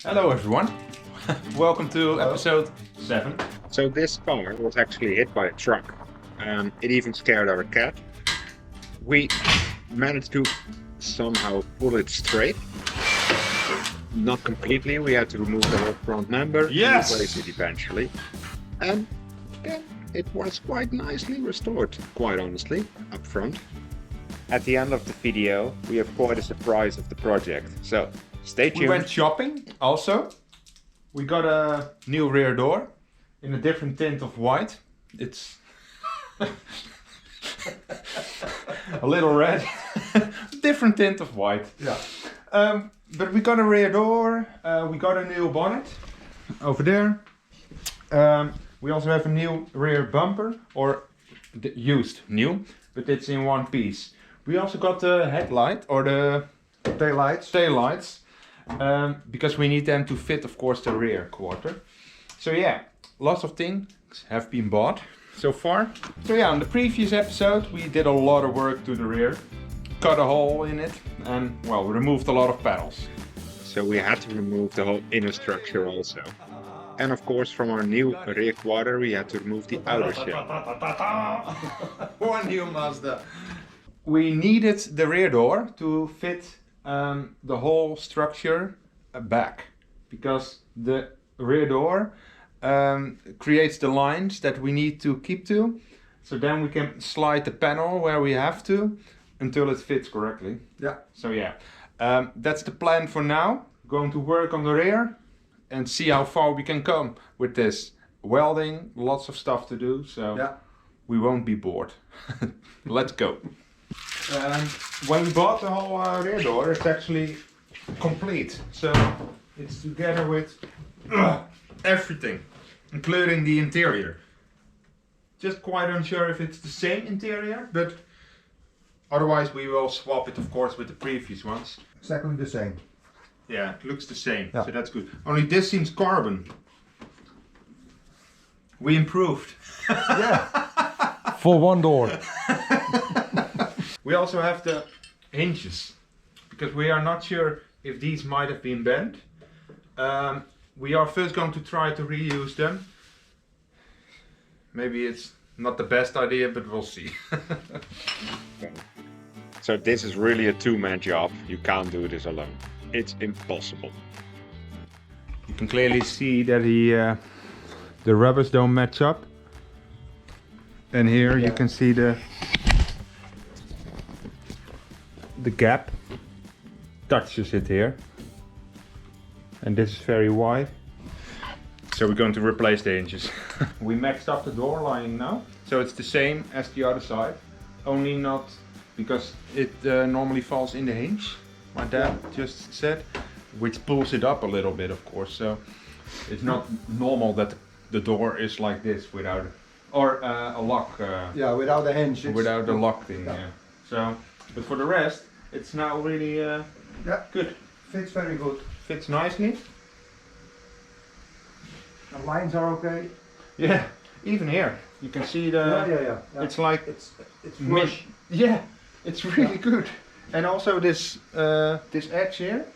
Hello everyone, welcome to episode 7. So this car was actually hit by a truck. It even scared our cat. We managed to somehow pull it straight. Not completely, we had to remove the whole front member and replace it eventually. And then it was quite nicely restored, quite honestly, up front. At the end of the video, we have quite a surprise of the project. So stay tuned. We went shopping also. We got a new rear door in a different tint of white. It's a little red, different tint of white. Yeah. But we got a rear door, we got a new bonnet over there. We also have a new rear bumper, or used new, but it's in one piece. We also got the headlight, or the taillights, because we need them to fit, of course, the rear quarter. So yeah, lots of things have been bought so far. So yeah, on the previous episode we did a lot of work to the rear, cut a hole in it, and well, removed a lot of panels. So we had to remove the whole inner structure also. And of course, from our new rear quarter, we had to remove the outer shell. One new Mazda. We needed the rear door to fit the whole structure back, because the rear door creates the lines that we need to keep to, so then we can slide the panel where we have to until it fits correctly. Yeah. So yeah, that's the plan for now. Going to work on the rear and see how far we can come with this. Welding, lots of stuff to do, so yeah, we won't be bored. Let's go. When we bought the whole rear door, it's actually complete. So it's together with everything, including the interior. Just quite unsure if it's the same interior, but otherwise we will swap it, of course, with the previous ones. Exactly the same. Yeah, it looks the same, yeah. So that's good. Only this seems carbon. We improved. Yeah. For one door. We also have the hinges, because we are not sure if these might have been bent. We are first going to try to reuse them. Maybe it's not the best idea, but we'll see. So this is really a two-man job. You can't do this alone. It's impossible. You can clearly see that the rubbers don't match up. And here you can see the gap touches it here, and this is very wide, so we're going to replace the hinges. We matched up the door lining now, so it's the same as the other side, only not because it normally falls in the hinge, my dad just said, which pulls it up a little bit, of course. So it's not normal that the door is like this without or a lock. Yeah, without a hinge. Without the lock thing. Yeah. So, but for the rest, it's now really yeah, good. Fits very good. Fits nicely. The lines are okay. Yeah, even here you can see the. Yeah. It's like it's flush. Yeah, it's really good. And also this this edge here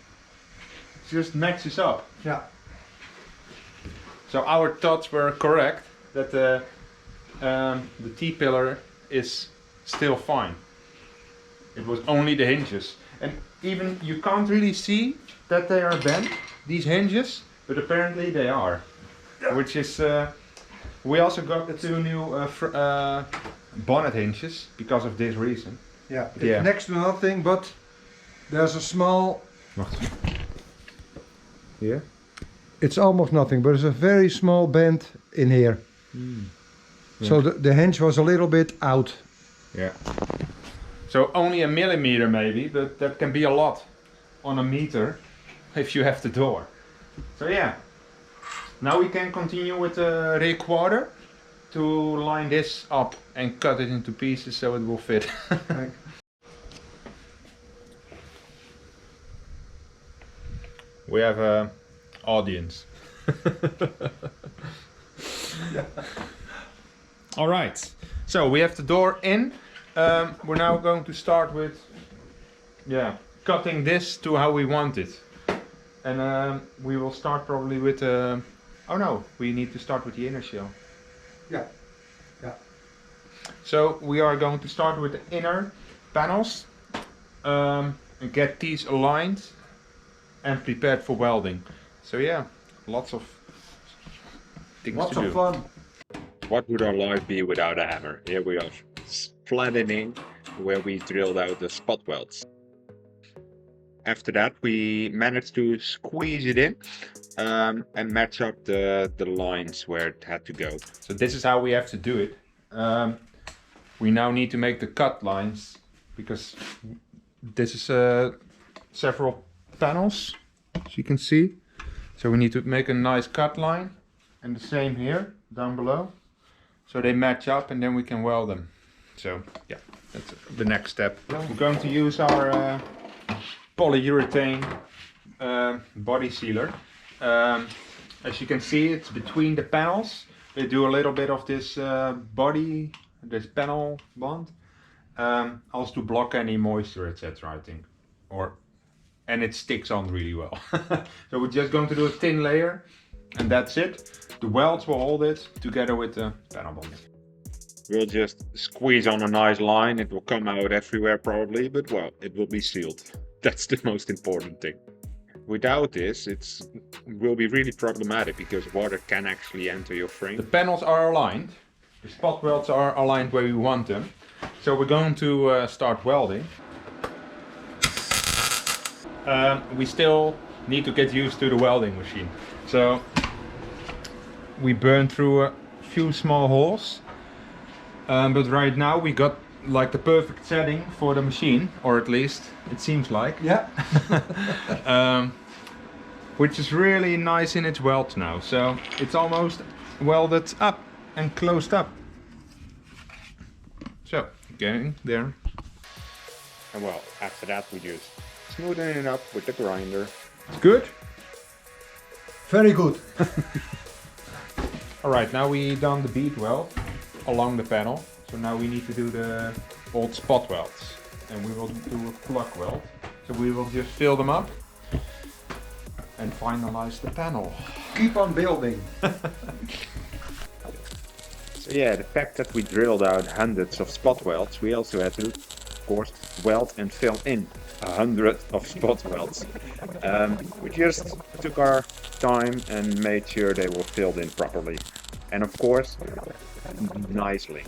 just matches up. Yeah. So our thoughts were correct that the T-pillar is still fine. It was only the hinges, and even you can't really see that they are bent, these hinges, but apparently they are. Yeah. Which is we also got the two new bonnet hinges because of this reason. Yeah, it's next to nothing, but there's a small. Here? It's almost nothing, but there's a very small bend in here. Mm. Yeah. So the hinge was a little bit out. Yeah. So only a millimeter maybe, but that can be a lot on a meter if you have the door. So yeah. Now we can continue with the rear quarter to line this up and cut it into pieces so it will fit. We have an audience. All right, so we have the door in. We're now going to start with cutting this to how we want it. And we will start probably with oh no, we need to start with the inner shell. Yeah. Yeah. So we are going to start with the inner panels and get these aligned and prepared for welding. So yeah, lots of things Lots to do. of fun. What would our life be without a hammer? Here we are flattening where we drilled out the spot welds. After that, we managed to squeeze it in and match up the lines where it had to go. So this is how we have to do it. We now need to make the cut lines because this is several panels, as you can see. So we need to make a nice cut line, and the same here down below, so they match up, and then we can weld them. So yeah, that's the next step. We're going to use our polyurethane body sealer. As you can see, it's between the panels. They do a little bit of this this panel bond, also to block any moisture, etc. I think, and it sticks on really well. So we're just going to do a thin layer, and that's it. The welds will hold it together with the panel bond. We'll just squeeze on a nice line. It will come out everywhere probably, but well, it will be sealed. That's the most important thing. Without this, it will be really problematic because water can actually enter your frame. The panels are aligned. The spot welds are aligned where we want them. So we're going to start welding. We still need to get used to the welding machine. So we burned through a few small holes. But right now we got like the perfect setting for the machine, or at least it seems like. Yeah. Which is really nice in its weld now. So it's almost welded up and closed up. So getting there. And well, after that we just smoothen it up with the grinder. Good. Very good. Alright, now we done the bead weld along the panel. So now we need to do the old spot welds. And we will do a plug weld. So we will just fill them up and finalize the panel. Keep on building. So yeah, the fact that we drilled out hundreds of spot welds, we also had to, of course, weld and fill in 100 of spot welds. We just took our time and made sure they were filled in properly. And of course, nicely.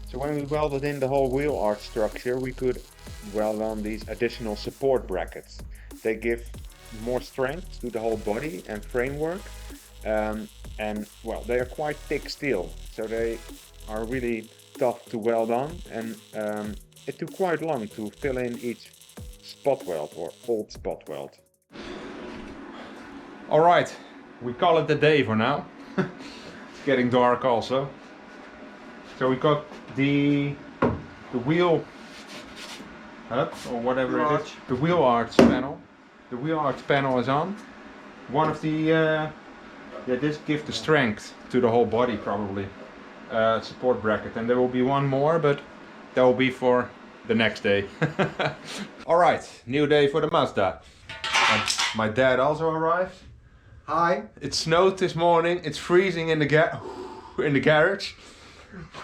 So when we welded in the whole wheel arch structure, we could weld on these additional support brackets. They give more strength to the whole body and framework. And well, they are quite thick steel, so they are really tough to weld on, and it took quite long to fill in each spot weld or old spot weld. Alright, we call it a day for now. It's getting dark also. So we got the wheel hub, or whatever it is. The wheel arch panel. The wheel arch panel is on. One of the this gives the strength to the whole body probably. Support bracket, and there will be one more, but that will be for the next day. Alright, new day for the Mazda. And my dad also arrived. Hi. It snowed this morning, it's freezing in the garage.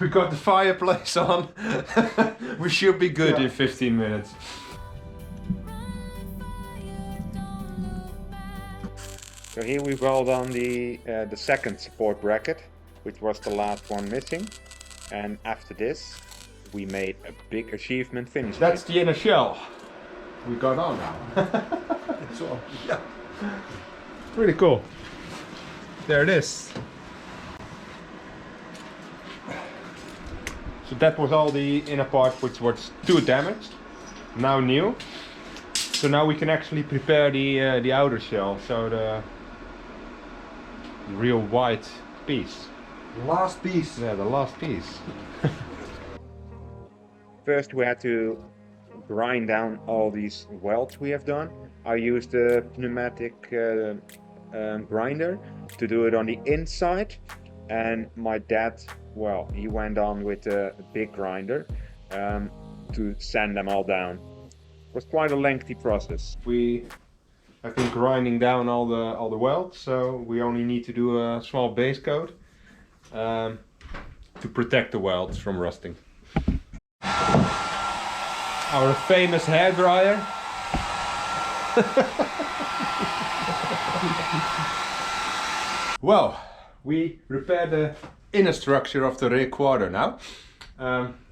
We got the fireplace on. We should be good in 15 minutes. So here we weld on the second support bracket, which was the last one missing. And after this, we made a big achievement finish. That's the inner shell we got on now. So, yeah. Really cool. There it is. So that was all the inner part which was too damaged. Now new. So now we can actually prepare the outer shell. So the real white piece. Last piece. Yeah, the last piece. First we had to grind down all these welds we have done. I used a pneumatic grinder to do it on the inside, and my dad, well, he went on with a big grinder to sand them all down. It was quite a lengthy process. We I've been grinding down all the welds, so we only need to do a small base coat to protect the welds from rusting. Our famous hairdryer. Well, we repaired the inner structure of the rear quarter now.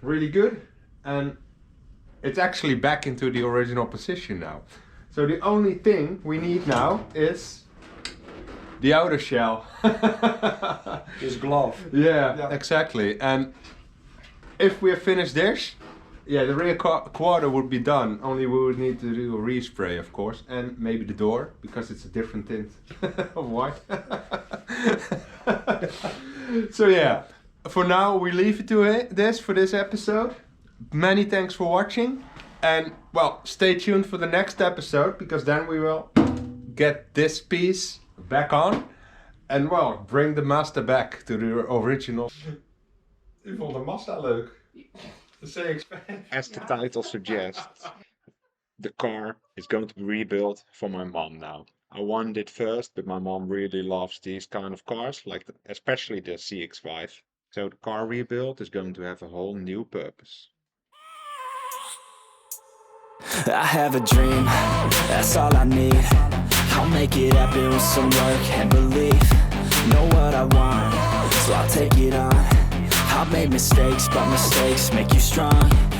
Really good, and it's actually back into the original position now. So the only thing we need now is the outer shell. His glove. Yeah, exactly. And if we have finished this, yeah, the rear quarter would be done. Only we would need to do a respray, of course, and maybe the door, because it's a different tint of white. So yeah, for now we leave it to this for this episode. Many thanks for watching, and well, stay tuned for the next episode, because then we will get this piece back on and well, bring the Mazda back to the original. Ik vond de Mazda leuk. The CX-5. As the title suggests, the car is going to be rebuilt for my mom now. I wanted it first, but my mom really loves these kind of cars, like especially the CX-5. So the car rebuild is going to have a whole new purpose. I have a dream, that's all I need. I'll make it happen with some work and belief. Know what I want, so I'll take it on. I've made mistakes, but mistakes make you strong.